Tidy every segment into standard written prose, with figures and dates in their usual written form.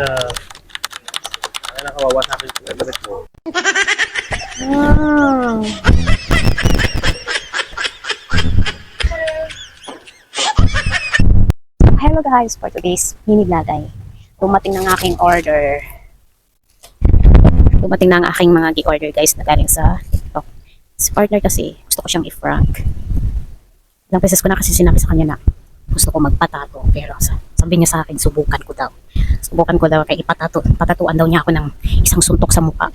Ano na kawawa sa akin yung gamit mo? Wow. Hello guys, for today's mini vlog ay dumating ng aking order. Dumating na ang aking mga gi-order guys na galing sa TikTok. Si partner kasi, gusto ko siyang i-prank. Ilang beses ko na kasi sinabi sa kanya na gusto ko magpatato. Pero sabi niya sa akin, subukan ko daw. Subukan ko daw kaya patatuan daw niya ako ng isang suntok sa mukha.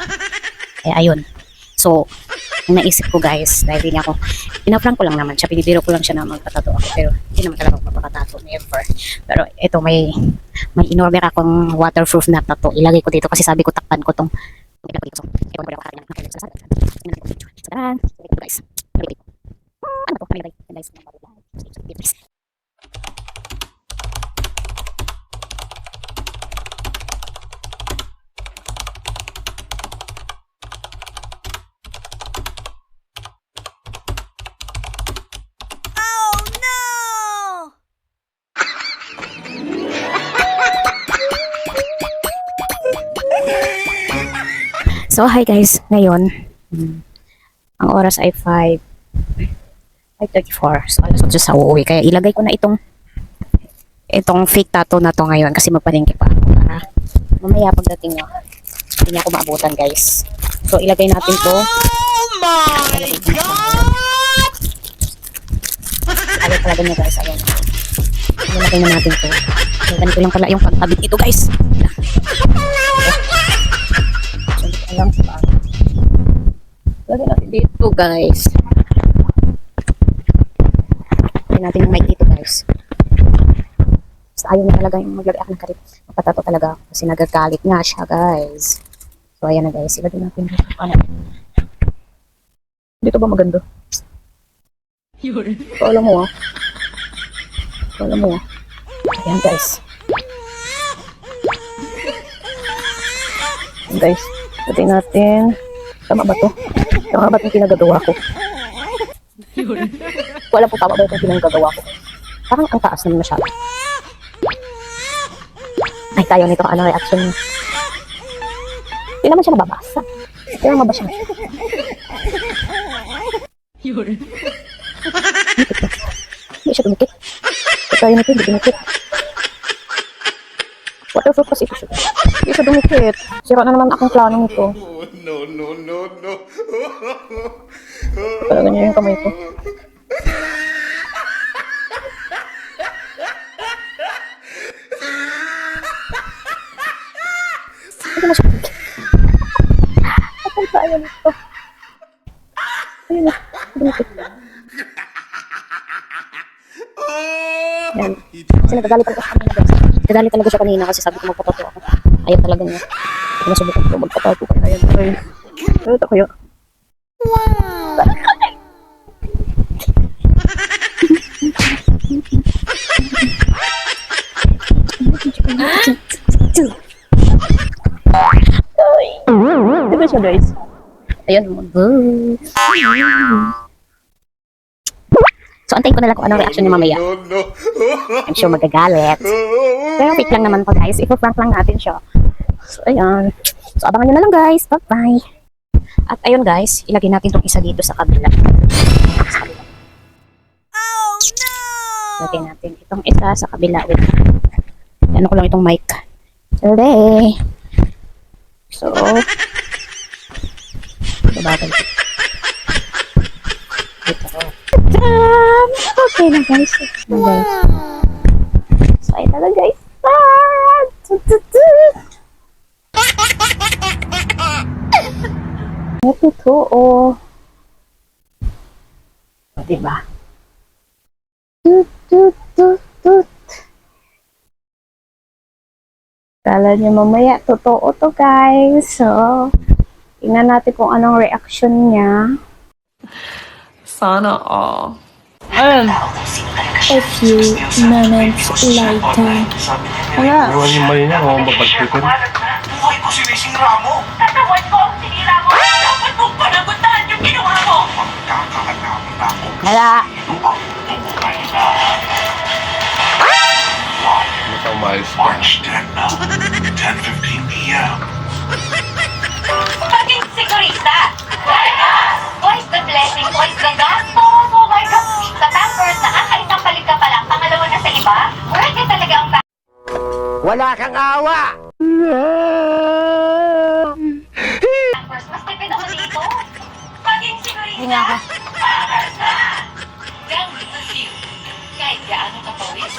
Kaya ayun. So, ang naisip ko guys, dahil niya ako, pinaprank ko lang naman siya, pinibiro ko lang siya na magpatato ako. Pero hindi naman talaga ako magpapatato, never. Pero ito, may in-order akong waterproof na tattoo. Ilagay ko dito kasi sabi ko takpan ko tong ilagay ko dito. So, ewan ko rin ako kakain ng sa taran. Guys. Ano to? Guys. Guys. So, hi guys. Ngayon, ang oras ay 5:34. So, alas 8 sa uuwi. Kaya ilagay ko na itong fake tattoo na to ngayon kasi magpalengke pa ako para mamaya pagdating niya, hindi niya ako maabutan guys. So, ilagay natin to. Oh my God! Ayaw talaga niya guys. Ayan. Ilagay na natin to. So, ganito lang pala yung pagkabit ito guys. Lang sa lagyan natin dito guys. Lagyan natin yung mic dito guys. Basta ayaw na talaga yung maglagay ako ng karit. Magpatato talaga ako kasi nagagalit nga siya guys. So ayan na guys, ilagyan natin dito. Ano? Dito ba maganda? Kala mo ah. Kala mo ah. Ayan guys. Ayan guys. Pwede natin. Tama ba to? Tama ba itong pinagagawa ko? Wala po tama ba itong pinagagawa ko? Parang ang taas naman masyado. Ay, tayo nito. Ano reaction niya? Hindi naman siya nababasa. Hindi naman mabasa. Hindi siya dumikit. Tayo nito, hindi dumikit. Waterproof kasi ito siya. Hindi siya dumikit. Sira na naman akong plano nito. No. Talaga niya yung kamay ko. Hindi na siya dumikit. Kapag tayo nito. Ayun na. Dumikit. Yan. Kasi nagagalit talaga siya kanina guys. Nagagalit talaga siya kanina kasi sabi ko magpatato ako. Ayaw talaga niya. Hindi na subukan ko magpatato ko. Ayan guys. Ano ito kaya? Wow! Diba siya guys? Ayan mo. So, antayin ko na lang kung anong reaction niya mamaya. No. I'm sure magagalit. Pero fake lang naman po guys. Ipo-prank lang natin siya. So, ayan. So, abangan nyo na lang guys. Bye-bye. At ayun guys, ilagay natin itong isa dito sa kabila. Oh no! Ilagay natin itong isa sa kabila. Wait. Ano ko lang itong mic. Today. So, babagal. Ito. Okay na guys. So, ayun na lang guys. Ito to, oh. Diba? Tut. Kala niyo mamaya, totoo to guys. So, tingnan natin kung anong reaction niya. Sana all. A few minutes later. Iwan yung mali niya kung mapagpitin. Buhay ko sinisira mo! Tatawad ko ang sinira mo! Dapat mong panagutan yung ginawa mo! Magkakaalam na ako. Hala! Ang tunay na. March 10 na. 10:15 p.m. Maging sigurista! Twice the blessing, twice the gospel! Oh my God! Sa Pampers, nakakaisang balik ka pa lang, pangalawa na sa iba? Worth it talaga ang Pampers. Mas tipid ako dito. Maging sigurista! Hinga ako. Down with the few. Kahit gaano ka pawis,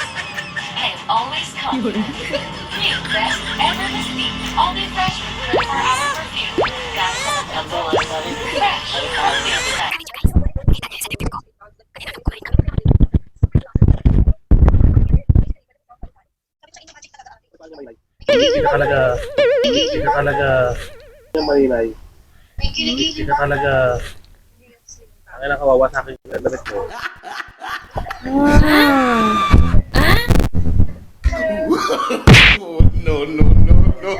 I'll always come. New best ever mystique. All new fresh with 24-hour perfume. Gaano ka mag-double. Fresh. All new fresh. Hindi ka talaga yung malinay. Hindi ka talaga ang ilang kawawa sa akin yung damit mo. No, no, no, no.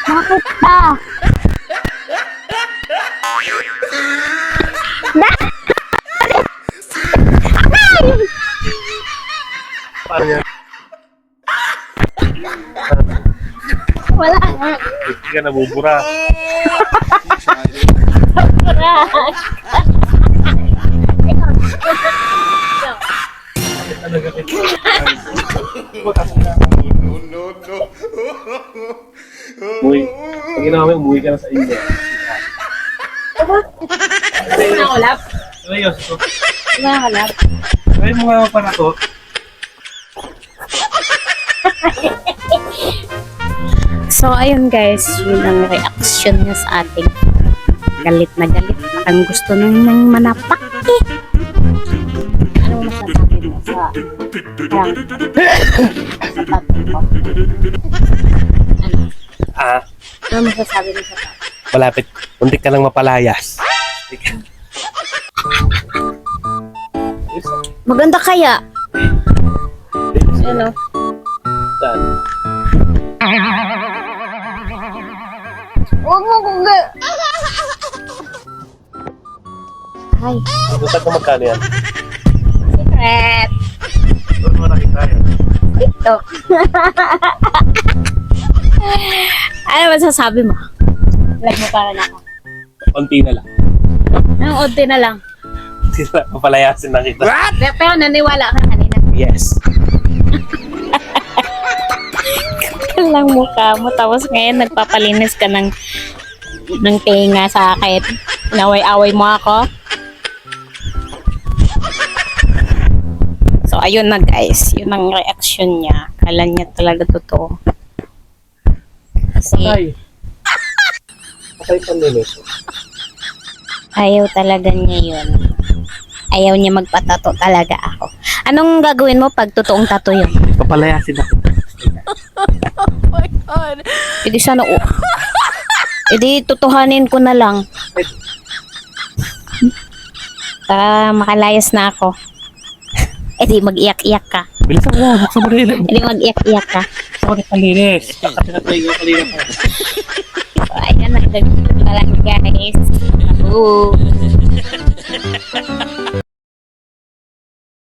Bakit ba? Paano yan? Wala nga. Hindi ka nabubura. No, no, no. Umuwi. Pag ginawa mo, umuwi ka na sa inyo. Nakulap? Seryoso. Nakulap? Try mo nga pa na to. So, ayun guys, yun ang reaction niya sa ating galit na galit. Parang gusto nang manapak eh. Ano masasabi mo sa sapatos ko? Ah, Ano masasabi mo sa sapatos? malapit. Muntik ka lang mapalayas. Maganda kaya? Ano? Saan? Huwag mo kuga. Ay, Gusto ko magkano yan? secret. Doon mo nakita yan. TikTok. Ano masasabi mo? Like mo para na ako. Konti na lang. Ang unti na lang. Papalayasin na kita. Pero naniwala ka kanina. Yes. Lang mukha mo. Tapos ngayon nagpapalinis ka ng tenga sa akin. Inaway-away mo ako. So, ayun na guys. Yun ang reaction niya. Kala niya talaga totoo. Kasi Patay panlinis. ayaw talaga niya yun. Ayaw niya magpatato talaga ako. Anong gagawin mo pag totoong tato yun? Papalayasin na kita. Hindi sana Hindi tutuhanin ko na lang. Para makalayas na ako. Di mag-iyak-iyak ka. Bilisan mo. Buksan mo rin. Di mag-iyak-iyak ka. Buksan mo rin panlinis. Kasi natry ko kanina pa. So, ayan na. Ganito lang guys. Ako.